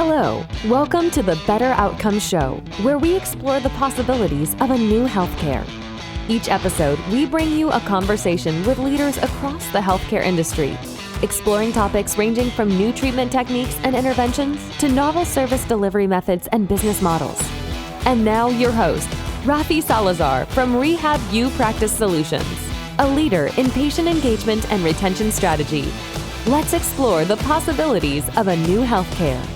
Hello, welcome to the Better Outcomes Show, where we explore the possibilities of a new healthcare. Each episode, we bring you a conversation with leaders across the healthcare industry, exploring topics ranging from new treatment techniques and interventions to novel service delivery methods and business models. And now your host, Rafi Salazar from Rehab Practice Solutions, a leader in patient engagement and retention strategy. Let's explore the possibilities of a new healthcare.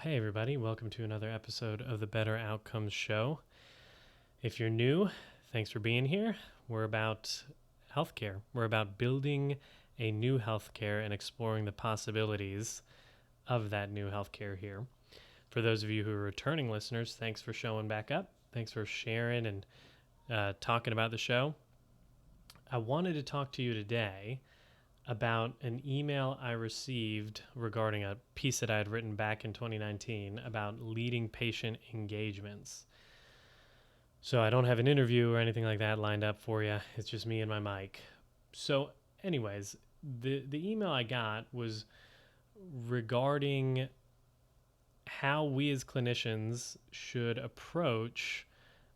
Hey everybody, welcome to another episode of the Better Outcomes Show. If you're new, thanks for being here. We're about healthcare. We're about building a new healthcare and exploring the possibilities of that new healthcare here. For those of you who are returning listeners, thanks for showing back up. Thanks for sharing and talking about the show. I wanted to talk to you today about an email I received regarding a piece that I had written back in 2019 about leading patient engagements. So I don't have an interview or anything like that lined up for you. It's just me and my mic. So anyways, the email I got was regarding how we as clinicians should approach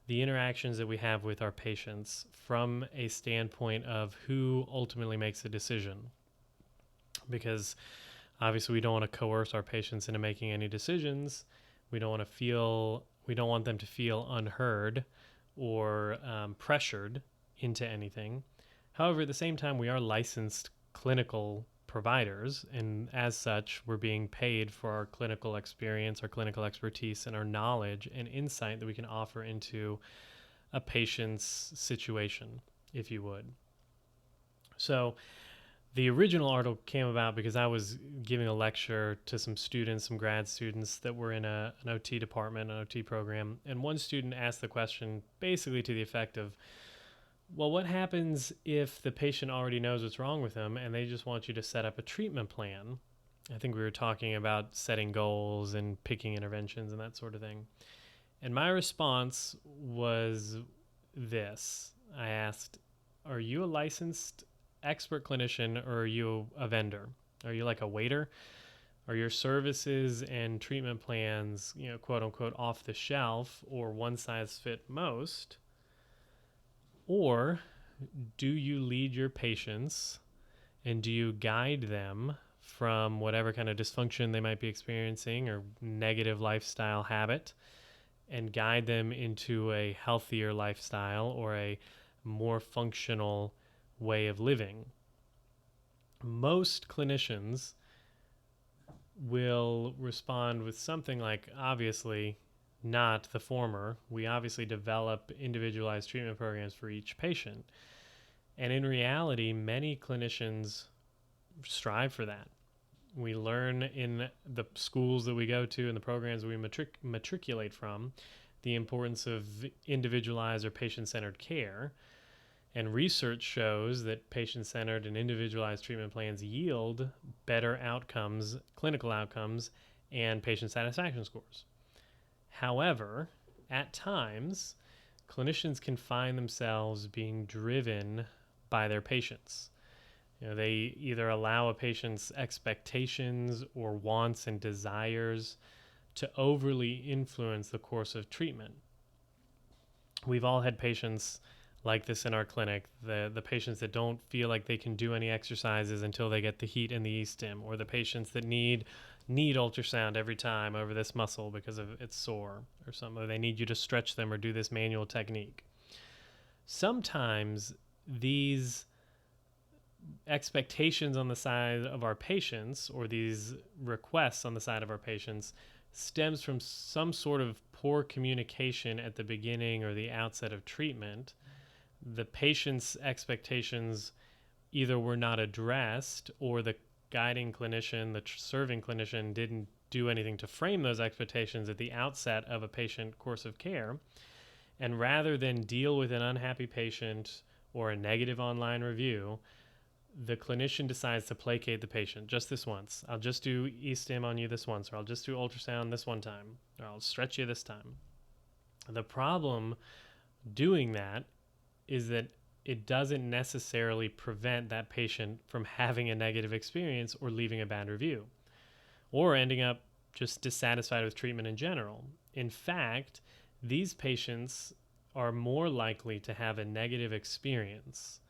the interactions that we have with our patients from a standpoint of who ultimately makes the decision. Because obviously we don't want to coerce our patients into making any decisions. We don't want them to feel unheard or pressured into anything. However, at the same time, we are licensed clinical providers, and as such, we're being paid for our clinical experience, our clinical expertise, and our knowledge and insight that we can offer into a patient's situation, if you would. So the original article came about because I was giving a lecture to some students, some grad students that were in an OT department, an OT program, and one student asked the question basically to the effect of, well, what happens if the patient already knows what's wrong with them and they just want you to set up a treatment plan? I think we were talking about setting goals and picking interventions and that sort of thing. And my response was this. I asked, are you a licensed expert clinician or are you a vendor? Are you like a waiter? Are your services and treatment plans, quote unquote, off the shelf or one size fit most? Or do you lead your patients and do you guide them from whatever kind of dysfunction they might be experiencing or negative lifestyle habit and guide them into a healthier lifestyle or a more functional way of living? Most clinicians will respond with something like, obviously, not the former. We obviously develop individualized treatment programs for each patient. And in reality, many clinicians strive for that. We learn in the schools that we go to and the programs we matriculate from the importance of individualized or patient-centered care. And research shows that patient-centered and individualized treatment plans yield better outcomes, clinical outcomes, and patient satisfaction scores. However, at times, clinicians can find themselves being driven by their patients. They either allow a patient's expectations or wants and desires to overly influence the course of treatment. We've all had patients like this in our clinic, the patients that don't feel like they can do any exercises until they get the heat and the e-stim, or the patients that need ultrasound every time over this muscle because of it's sore or something, or they need you to stretch them or do this manual technique. Sometimes these expectations on the side of our patients or these requests on the side of our patients stems from some sort of poor communication at the beginning or the outset of treatment. The patient's expectations either were not addressed or the guiding clinician, the serving clinician, didn't do anything to frame those expectations at the outset of a patient course of care. And rather than deal with an unhappy patient or a negative online review, the clinician decides to placate the patient just this once. I'll just do e-stim on you this once, or I'll just do ultrasound this one time, or I'll stretch you this time. The problem doing that is that it doesn't necessarily prevent that patient from having a negative experience or leaving a bad review or ending up just dissatisfied with treatment in general. In fact, these patients are more likely to have a negative experience.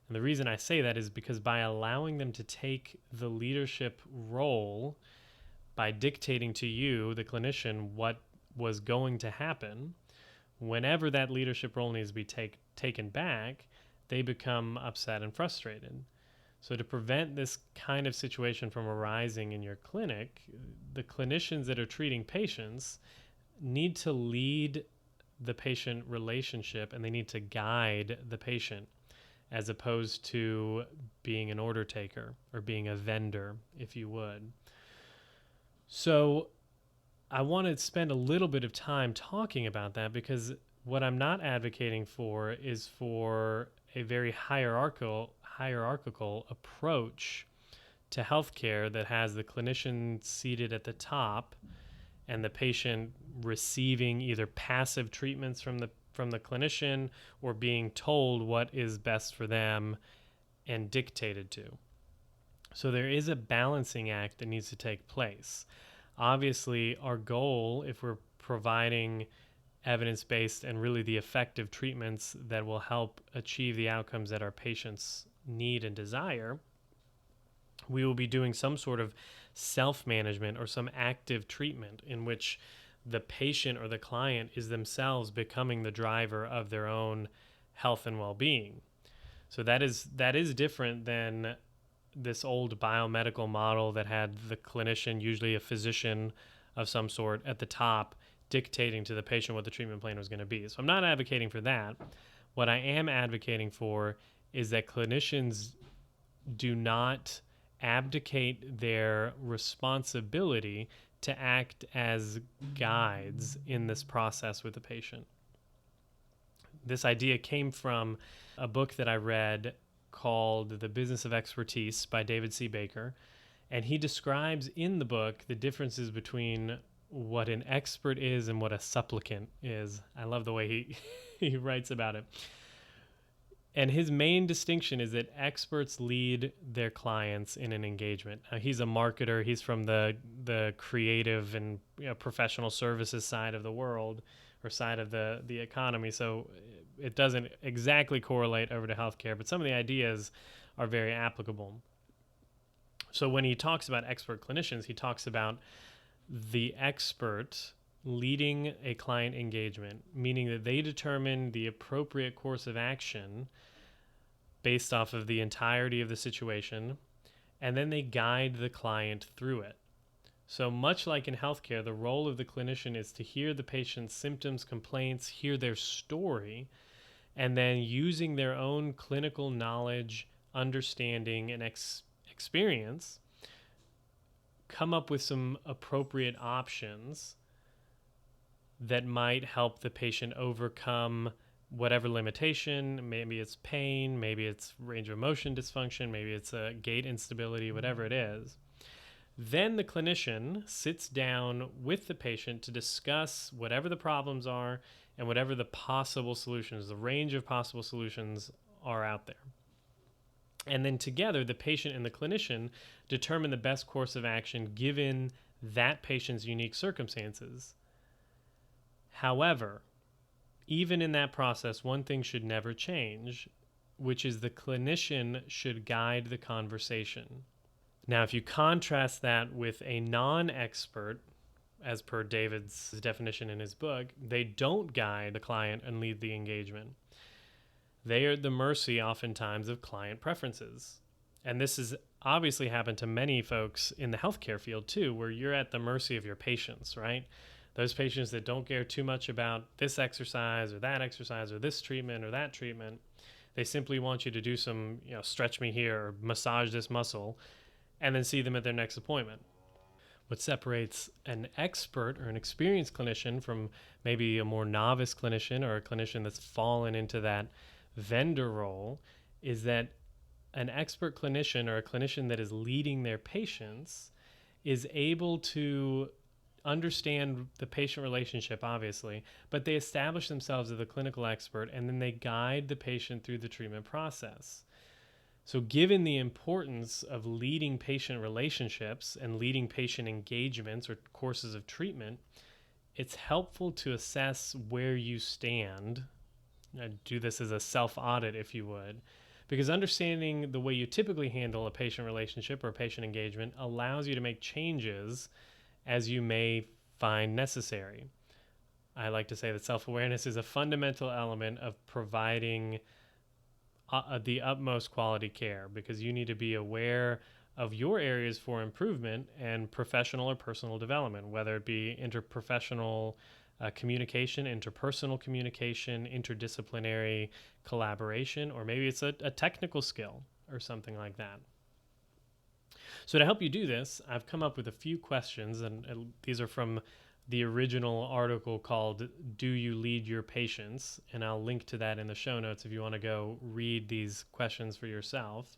And the reason I say that is because by allowing them to take the leadership role, by dictating to you, the clinician, what was going to happen, whenever that leadership role needs to be taken back, they become upset and frustrated. So to prevent this kind of situation from arising in your clinic, the clinicians that are treating patients need to lead the patient relationship, and they need to guide the patient as opposed to being an order taker or being a vendor, if you would. So I want to spend a little bit of time talking about that, because what I'm not advocating for is for a very hierarchical approach to healthcare that has the clinician seated at the top and the patient receiving either passive treatments from the clinician or being told what is best for them and dictated to. So there is a balancing act that needs to take place. Obviously, our goal, if we're providing evidence-based and really the effective treatments that will help achieve the outcomes that our patients need and desire, we will be doing some sort of self-management or some active treatment in which the patient or the client is themselves becoming the driver of their own health and well-being. So that is different than this old biomedical model that had the clinician, usually a physician of some sort, at the top dictating to the patient what the treatment plan was going to be. So I'm not advocating for that. What I am advocating for is that clinicians do not abdicate their responsibility to act as guides in this process with the patient. This idea came from a book that I read called The Business of Expertise by David C. Baker. And he describes in the book the differences between what an expert is and what a supplicant is. I love the way he writes about it. And his main distinction is that experts lead their clients in an engagement. He's a marketer. He's from the creative and professional services side of the world, or side of the economy. So it doesn't exactly correlate over to healthcare, but some of the ideas are very applicable. So when he talks about expert clinicians, he talks about the expert leading a client engagement, meaning that they determine the appropriate course of action based off of the entirety of the situation, and then they guide the client through it. So much like in healthcare, the role of the clinician is to hear the patient's symptoms, complaints, hear their story, and then using their own clinical knowledge, understanding, and experience, come up with some appropriate options that might help the patient overcome whatever limitation. Maybe it's pain, maybe it's range of motion dysfunction, maybe it's a gait instability, whatever it is. Then the clinician sits down with the patient to discuss whatever the problems are and whatever the possible solutions, the range of possible solutions are out there. And then together, the patient and the clinician determine the best course of action given that patient's unique circumstances. However, even in that process, one thing should never change, which is the clinician should guide the conversation. Now, if you contrast that with a non-expert, as per David's definition in his book, they don't guide the client and lead the engagement. They are at the mercy, oftentimes, of client preferences. And this has obviously happened to many folks in the healthcare field, too, where you're at the mercy of your patients, right? Those patients that don't care too much about this exercise or this treatment or that treatment. They simply want you to do some, stretch me here or massage this muscle, and then see them at their next appointment. What separates an expert or an experienced clinician from maybe a more novice clinician or a clinician that's fallen into that vendor role is that an expert clinician or a clinician that is leading their patients is able to understand the patient relationship, obviously, but they establish themselves as a clinical expert, and then they guide the patient through the treatment process. So given the importance of leading patient relationships and leading patient engagements or courses of treatment, it's helpful to assess where you stand. Do this as a self-audit, if you would, because understanding the way you typically handle a patient relationship or a patient engagement allows you to make changes as you may find necessary. I like to say that self-awareness is a fundamental element of providing the utmost quality care, because you need to be aware of your areas for improvement and professional or personal development, whether it be interprofessional communication, interpersonal communication, interdisciplinary collaboration, or maybe it's a technical skill or something like that. So to help you do this, I've come up with a few questions, and these are from the original article called "Do You Lead Your Patients?" And I'll link to that in the show notes if you want to go read these questions for yourself.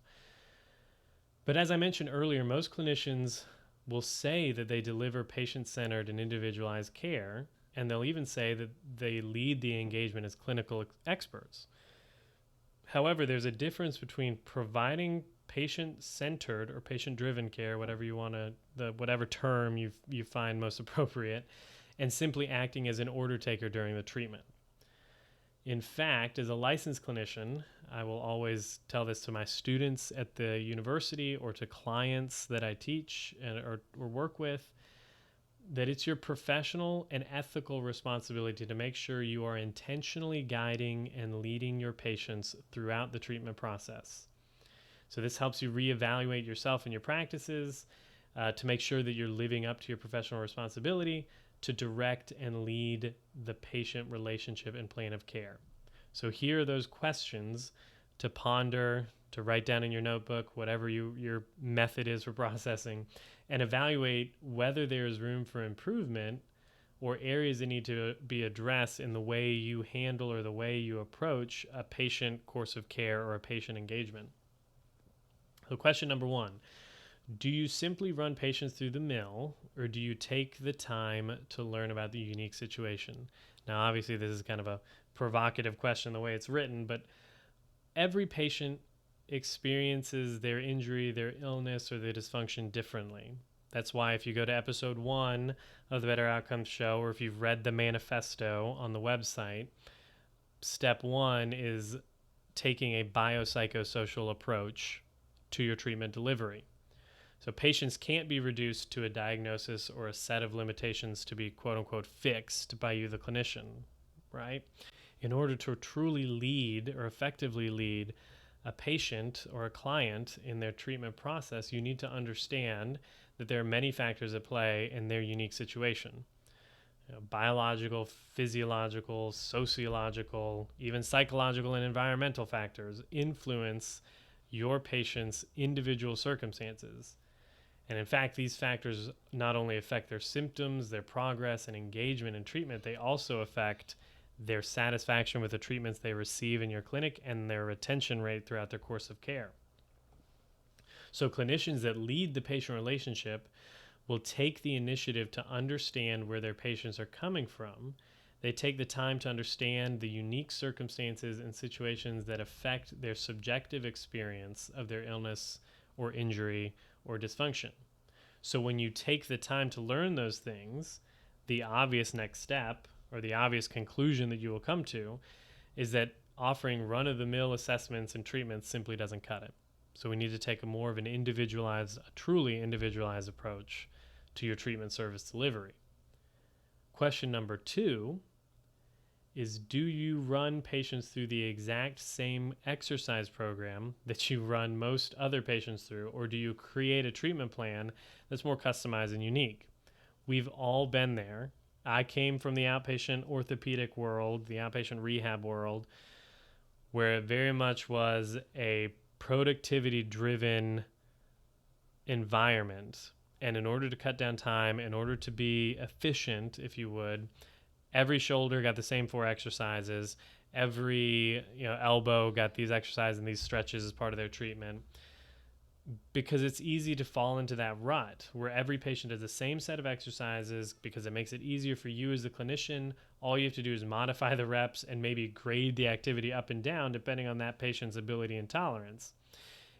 But as I mentioned earlier, most clinicians will say that they deliver patient-centered and individualized care, and they'll even say that they lead the engagement as clinical experts. However, there's a difference between providing patient-centered or patient-driven care, whatever you want to, whatever term you find most appropriate, and simply acting as an order taker during the treatment. In fact, as a licensed clinician, I will always tell this to my students at the university or to clients that I teach or work with, that it's your professional and ethical responsibility to make sure you are intentionally guiding and leading your patients throughout the treatment process. So this helps you reevaluate yourself and your practices to make sure that you're living up to your professional responsibility to direct and lead the patient relationship and plan of care. So here are those questions to ponder, to write down in your notebook, whatever your method is for processing, and evaluate whether there is room for improvement or areas that need to be addressed in the way you handle or the way you approach a patient course of care or a patient engagement. So question number 1, do you simply run patients through the mill, or do you take the time to learn about the unique situation? Now, obviously, this is kind of a provocative question the way it's written, but every patient experiences their injury, their illness, or their dysfunction differently. That's why if you go to episode 1 of the Better Outcomes show, or if you've read the manifesto on the website, step 1 is taking a biopsychosocial approach to your treatment delivery. So patients can't be reduced to a diagnosis or a set of limitations to be quote unquote fixed by you, the clinician, right? In order to truly lead or effectively lead a patient or a client in their treatment process, you need to understand that there are many factors at play in their unique situation. Biological, physiological, sociological, even psychological and environmental factors influence your patient's individual circumstances. And in fact, these factors not only affect their symptoms, their progress and engagement in treatment, they also affect their satisfaction with the treatments they receive in your clinic and their retention rate throughout their course of care. So clinicians that lead the patient relationship will take the initiative to understand where their patients are coming from. They take the time to understand the unique circumstances and situations that affect their subjective experience of their illness or injury or dysfunction. So when you take the time to learn those things, the obvious next step or the obvious conclusion that you will come to is that offering run-of-the-mill assessments and treatments simply doesn't cut it. So we need to take a more of an individualized, a truly individualized approach to your treatment service delivery. Question number 2 is, do you run patients through the exact same exercise program that you run most other patients through, or do you create a treatment plan that's more customized and unique? We've all been there. I came from the outpatient orthopedic world, the outpatient rehab world, where it very much was a productivity-driven environment. And in order to cut down time, in order to be efficient, if you would, every shoulder got the same 4 exercises. Every elbow got these exercises and these stretches as part of their treatment. because it's easy to fall into that rut where every patient does the same set of exercises because it makes it easier for you as the clinician. All you have to do is modify the reps and maybe grade the activity up and down depending on that patient's ability and tolerance.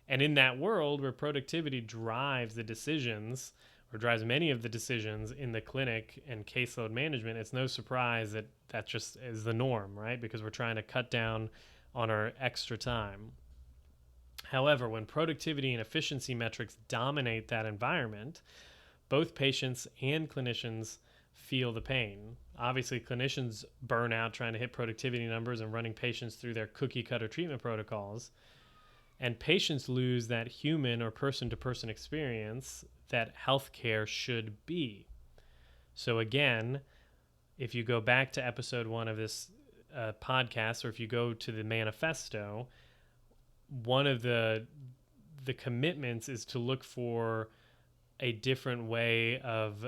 And in that world where productivity drives the decisions, or drives many of the decisions in the clinic and caseload management, it's no surprise that that just is the norm, right? Because we're trying to cut down on our extra time. However, when productivity and efficiency metrics dominate that environment, both patients and clinicians feel the pain. Obviously, clinicians burn out trying to hit productivity numbers and running patients through their cookie cutter treatment protocols. And patients lose that human or person-to-person experience that healthcare should be. So again, if you go back to episode 1 of this podcast, or if you go to the manifesto, one of the commitments is to look for a different way of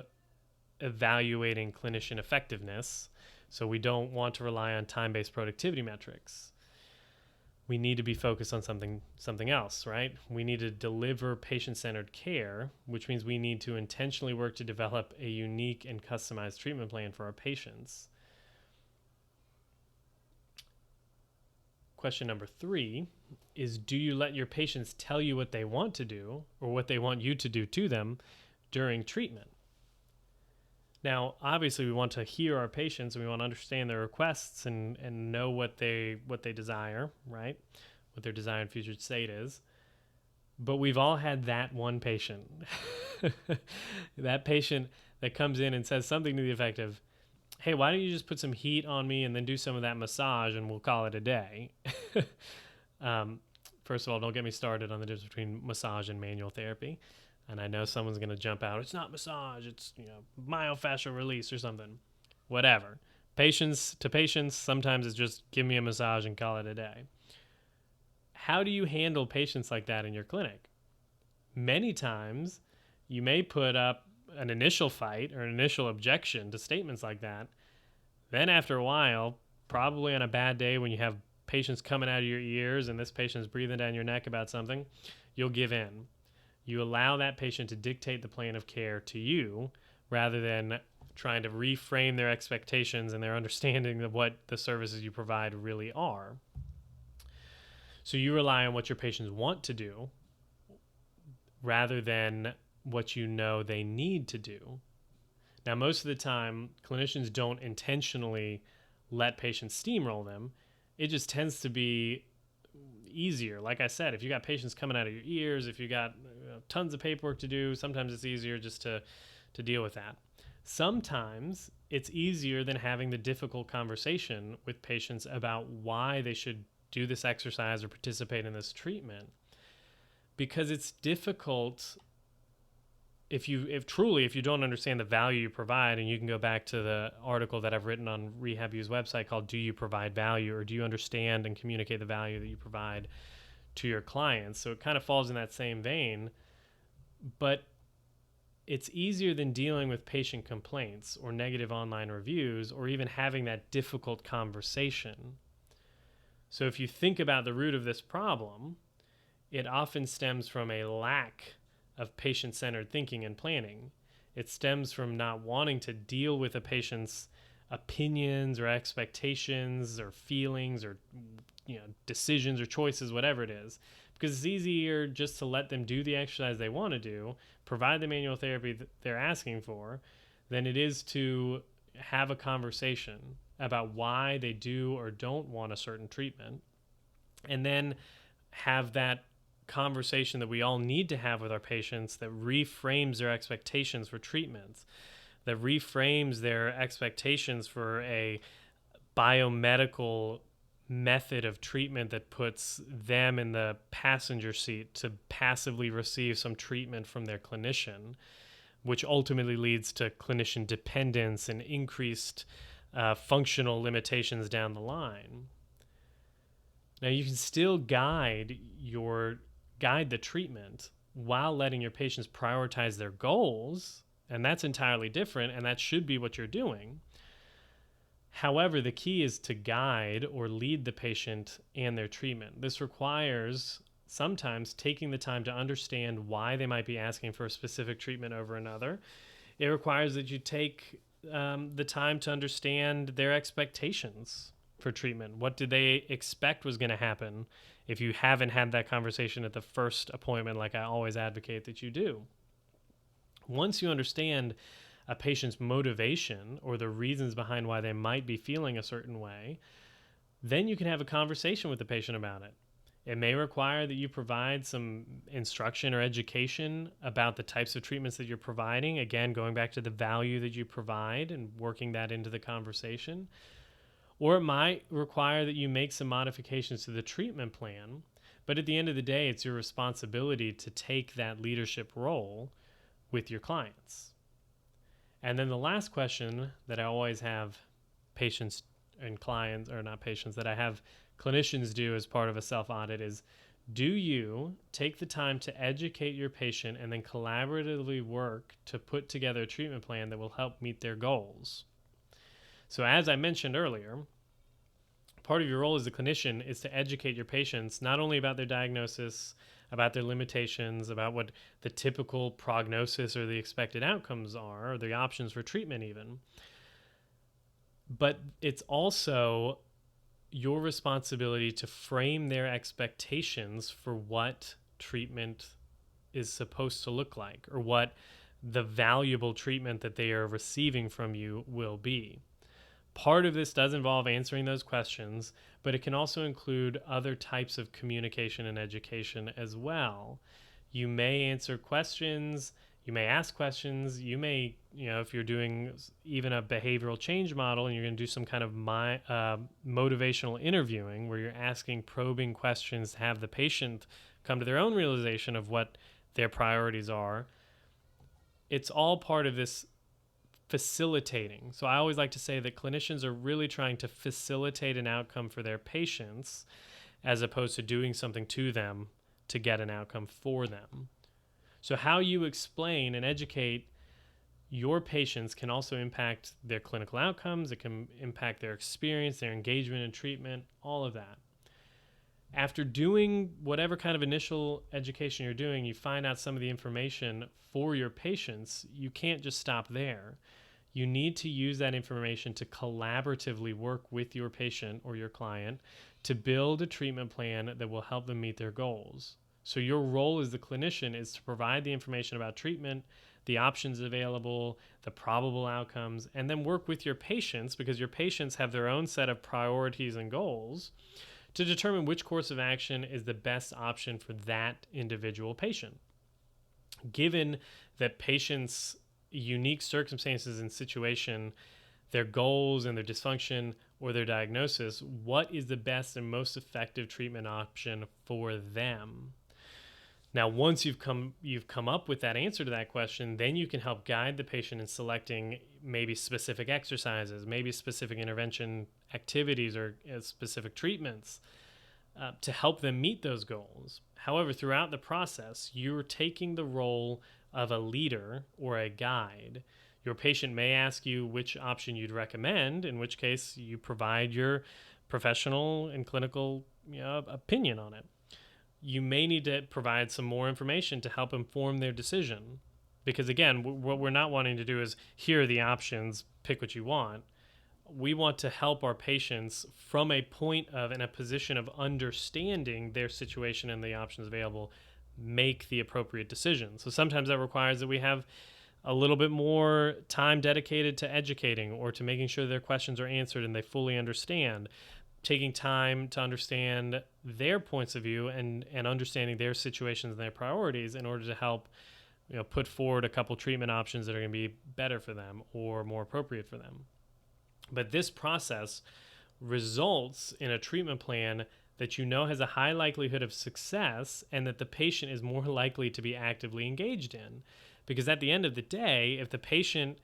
evaluating clinician effectiveness. So we don't want to rely on time-based productivity metrics. We need to be focused on something else, right? We need to deliver patient-centered care, which means we need to intentionally work to develop a unique and customized treatment plan for our patients. Question number 3 is, do you let your patients tell you what they want to do or what they want you to do to them during treatment? Now, obviously, we want to hear our patients and we want to understand their requests and know what they desire, right? What their desired future state is. But we've all had that one patient, that patient that comes in and says something to the effect of, hey, why don't you just put some heat on me and then do some of that massage and we'll call it a day. First of all, don't get me started on the difference between massage and manual therapy. And I know someone's going to jump out. It's not massage. It's, myofascial release or something. Whatever. Patients to patients, sometimes it's just give me a massage and call it a day. How do you handle patients like that in your clinic? Many times you may put up an initial fight or an initial objection to statements like that. Then after a while, probably on a bad day when you have patients coming out of your ears and this patient's breathing down your neck about something, you'll give in. You allow that patient to dictate the plan of care to you rather than trying to reframe their expectations and their understanding of what the services you provide really are. So you rely on what your patients want to do rather than what you know they need to do. Now, most of the time, clinicians don't intentionally let patients steamroll them. It just tends to be easier. Like I said, if you got patients coming out of your ears, if you got tons of paperwork to do, sometimes it's easier just to deal with that. Sometimes it's easier than having the difficult conversation with patients about why they should do this exercise or participate in this treatment, because it's difficult if you don't understand the value you provide. And you can go back to the article that I've written on RehabU's website called Do You Provide Value, or do you understand and communicate the value that you provide to your clients? So it kind of falls in that same vein, but it's easier than dealing with patient complaints or negative online reviews or even having that difficult conversation. So if you think about the root of this problem, it often stems from a lack of patient-centered thinking and planning. It stems from not wanting to deal with a patient's opinions or expectations or feelings or decisions or choices, whatever it is, because it's easier just to let them do the exercise they want to do, provide the manual therapy that they're asking for, than it is to have a conversation about why they do or don't want a certain treatment, and then have that conversation that we all need to have with our patients that reframes their expectations for treatments, that reframes their expectations for a biomedical method of treatment that puts them in the passenger seat to passively receive some treatment from their clinician, which ultimately leads to clinician dependence and increased functional limitations down the line. Now, you can still guide the treatment while letting your patients prioritize their goals, and that's entirely different, and that should be what you're doing. However, the key is to guide or lead the patient and their treatment. This requires sometimes taking the time to understand why they might be asking for a specific treatment over another. It requires that you take the time to understand their expectations for treatment. What did they expect was going to happen if you haven't had that conversation at the first appointment, like I always advocate that you do? Once you understand a patient's motivation or the reasons behind why they might be feeling a certain way, then you can have a conversation with the patient about it. It may require that you provide some instruction or education about the types of treatments that you're providing. Again, going back to the value that you provide and working that into the conversation. Or it might require that you make some modifications to the treatment plan. But at the end of the day, it's your responsibility to take that leadership role with your clients. And then the last question that I always have patients and clients, or not patients, that I have clinicians do as part of a self-audit is, do you take the time to educate your patient and then collaboratively work to put together a treatment plan that will help meet their goals? So as I mentioned earlier, part of your role as a clinician is to educate your patients not only about their diagnosis, about their limitations, about what the typical prognosis or the expected outcomes are, or the options for treatment even, but it's also your responsibility to frame their expectations for what treatment is supposed to look like, or what the valuable treatment that they are receiving from you will be. Part of this does involve answering those questions, but it can also include other types of communication and education as well. You may answer questions, you may ask questions, you may, if you're doing even a behavioral change model and you're going to do some kind of motivational interviewing where you're asking probing questions to have the patient come to their own realization of what their priorities are. It's all part of this facilitating. So I always like to say that clinicians are really trying to facilitate an outcome for their patients as opposed to doing something to them to get an outcome for them. So how you explain and educate your patients can also impact their clinical outcomes. It can impact their experience, their engagement in treatment, all of that. After doing whatever kind of initial education you're doing, you find out some of the information for your patients. You can't just stop there. You need to use that information to collaboratively work with your patient or your client to build a treatment plan that will help them meet their goals. So your role as the clinician is to provide the information about treatment, the options available, the probable outcomes, and then work with your patients, because your patients have their own set of priorities and goals, to determine which course of action is the best option for that individual patient. Given that patients' unique circumstances and situation, their goals and their dysfunction or their diagnosis, what is the best and most effective treatment option for them? Now, once you've come up with that answer to that question, then you can help guide the patient in selecting maybe specific exercises, maybe specific intervention activities or specific treatments to help them meet those goals. However, throughout the process, you're taking the role of a leader or a guide. Your patient may ask you which option you'd recommend, in which case you provide your professional and clinical opinion on it. You may need to provide some more information to help inform their decision. Because again, what we're not wanting to do is, here are the options, pick what you want. We want to help our patients from a point of, in a position of understanding their situation and the options available, make the appropriate decision. So sometimes that requires that we have a little bit more time dedicated to educating or to making sure their questions are answered and they fully understand. Taking time to understand their points of view and understanding their situations and their priorities in order to help put forward a couple treatment options that are going to be better for them or more appropriate for them. But this process results in a treatment plan that has a high likelihood of success and that the patient is more likely to be actively engaged in. Because at the end of the day, if the patient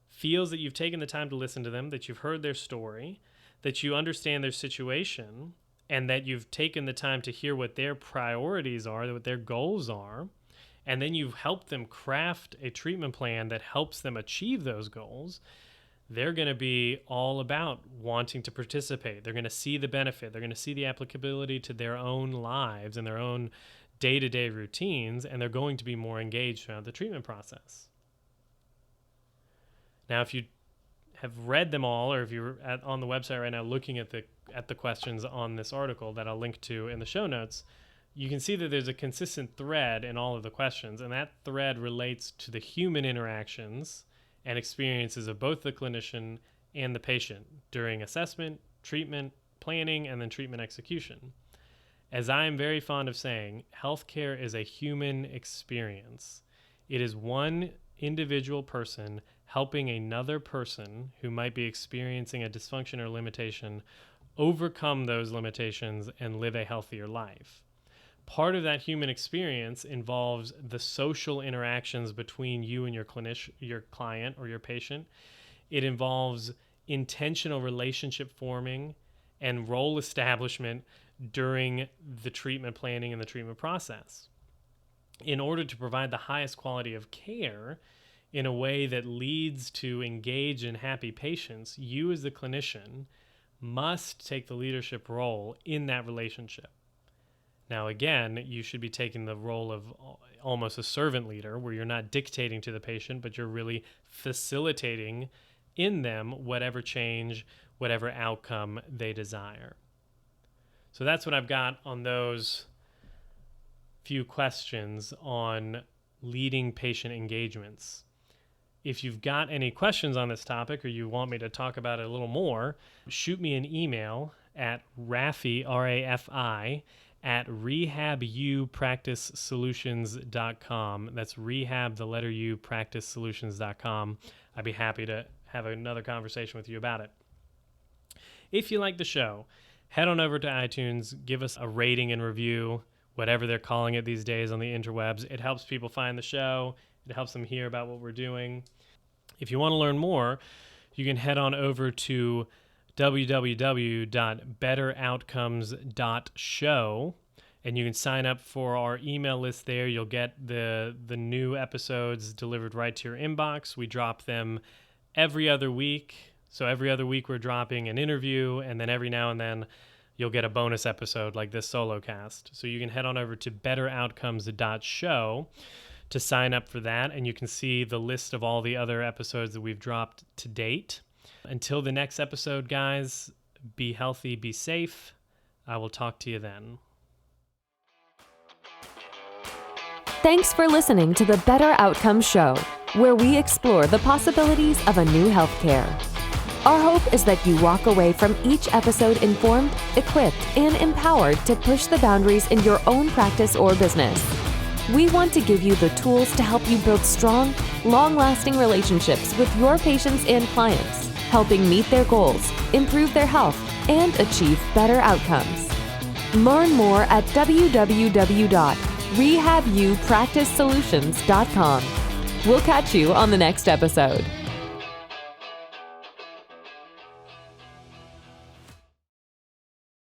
feels that you've taken the time to listen to them, that you've heard their story, that you understand their situation, and that you've taken the time to hear what their priorities are, what their goals are, and then you've helped them craft a treatment plan that helps them achieve those goals, they're going to be all about wanting to participate. They're going to see the benefit. They're going to see the applicability to their own lives and their own day-to-day routines, and they're going to be more engaged throughout the treatment process. Now, if you have read them all, or if you're on the website right now looking at the questions on this article that I'll link to in the show notes, you can see that there's a consistent thread in all of the questions, and that thread relates to the human interactions and experiences of both the clinician and the patient during assessment, treatment, planning, and then treatment execution. As I am very fond of saying, healthcare is a human experience. It is one individual person helping another person who might be experiencing a dysfunction or limitation overcome those limitations and live a healthier life. Part of that human experience involves the social interactions between you and your client or your patient. It involves intentional relationship forming and role establishment during the treatment planning and the treatment process. In order to provide the highest quality of care in a way that leads to engaged and happy patients, you as the clinician must take the leadership role in that relationship. Now, again, you should be taking the role of almost a servant leader, where you're not dictating to the patient, but you're really facilitating in them whatever change, whatever outcome they desire. So that's what I've got on those few questions on leading patient engagements. If you've got any questions on this topic, or you want me to talk about it a little more, shoot me an email at Rafi, R-A-F-I, at rehabupracticesolutions.com. That's rehab, the letter U, practicesolutions.com. I'd be happy to have another conversation with you about it. If you like the show, head on over to iTunes, give us a rating and review, whatever they're calling it these days on the interwebs. It helps people find the show. It helps them hear about what we're doing. If you want to learn more, you can head on over to www.betteroutcomes.show, and you can sign up for our email list there. You'll get the new episodes delivered right to your inbox. We drop them every other week. So every other week we're dropping an interview, and then every now and then you'll get a bonus episode like this solo cast. So you can head on over to betteroutcomes.show to sign up for that, and you can see the list of all the other episodes that we've dropped to date. Until the next episode, guys, be healthy, be safe. I will talk to you then. Thanks for listening to the Better Outcomes Show, where we explore the possibilities of a new healthcare. Our hope is that you walk away from each episode informed, equipped, and empowered to push the boundaries in your own practice or business. We want to give you the tools to help you build strong, long-lasting relationships with your patients and clients, helping meet their goals, improve their health, and achieve better outcomes. Learn more at www.rehabupracticesolutions.com. We'll catch you on the next episode.